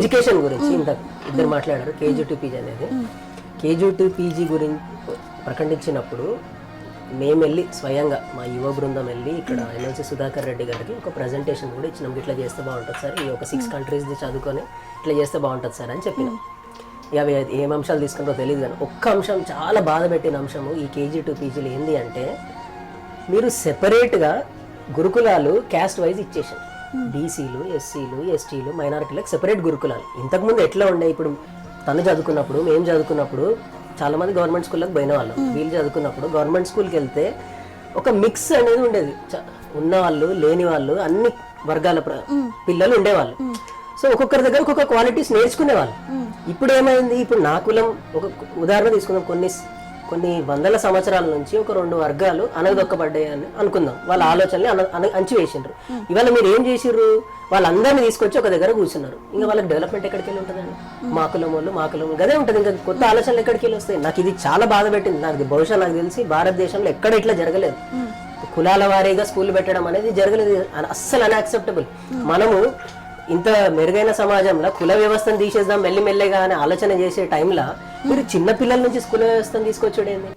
Education గురించి ఇంత ఇద్దరు మాట్లాడారు. కేజీ టు పీజీ అనేది, కేజీ టు పీజీ గురించి ప్రకటించినప్పుడు మేము వెళ్ళి స్వయంగా మా యువ బృందం వెళ్ళి ఇక్కడ ఎమ్మెల్సీ సుధాకర్ రెడ్డి గారికి ఒక ప్రజెంటేషన్ కూడా ఇచ్చినాం. ఇట్లా చేస్తే బాగుంటుంది సార్, ఈ ఒక 6 కంట్రీస్ది చదువుకొని ఇట్లా చేస్తే బాగుంటుంది సార్ అని చెప్పినాం. ఇక అవి ఏం అంశాలు తీసుకుంటో తెలియదు కానీ ఒక్క అంశం చాలా బాధ పెట్టిన అంశము ఈ కేజీ టు పీజీలు ఏంది అంటే, మీరు సెపరేట్గా గురుకులాలు క్యాస్ట్ వైజ్ ఇచ్చేసారు. బీసీలు, ఎస్సీలు, ఎస్టీలు, మైనారిటీలకు సెపరేట్ గురుకులాలు. ఇంతకుముందు ఎట్లా ఉండే, ఇప్పుడు తను చదువుకున్నప్పుడు, మేము చదువుకున్నప్పుడు చాలామంది గవర్నమెంట్ స్కూళ్ళకి పోయిన వాళ్ళు, వీళ్ళు చదువుకున్నప్పుడు గవర్నమెంట్ స్కూల్కి వెళ్తే ఒక మిక్స్ అనేది ఉండేది. ఉన్నవాళ్ళు లేని వాళ్ళు అన్ని వర్గాల పిల్లలు ఉండేవాళ్ళు. సో ఒక్కొక్కరి దగ్గర ఒక్కొక్క క్వాలిటీస్ నేర్చుకునేవాళ్ళు. ఇప్పుడు ఏమైంది, ఇప్పుడు నా కులం ఒక ఉదాహరణ తీసుకుందాం, కొన్ని వందల సంవత్సరాల నుంచి ఒక 2 వర్గాలు అనగదొక్కబడ్డాయి అని అనుకుందాం. వాళ్ళ ఆలోచనలు అంచివేసిండ్రు. ఇవాళ మీరు ఏం చేసిర్రు, వాళ్ళందరినీ తీసుకొచ్చి ఒక దగ్గర కూర్చున్నారు. ఇంకా వాళ్ళకి డెవలప్మెంట్ ఎక్కడికి వెళ్ళి ఉంటుందండి? మా కులం వాళ్ళు మా కులం గదే ఉంటుంది. ఇంకా కొత్త ఆలోచనలు ఎక్కడికి వెళ్ళి వస్తాయి? నాకు ఇది చాలా బాధ పెట్టింది. నాకు బహుశా నాకు తెలిసి భారతదేశంలో ఎక్కడ ఇట్లా జరగలేదు. కులాల వారీగా స్కూల్ పెట్టడం అనేది జరగలేదు. అస్సలు అన్యాక్సెప్టబుల్. మనము ఇంత మెరుగైన సమాజంలో కుల వ్యవస్థను తీసేద్దాం మెల్లిమెల్లగా అని ఆలోచన చేసే టైంలో మీరు చిన్న పిల్లల నుంచి స్కూల్ వ్యవస్థను తీసుకొచ్చాడేంది?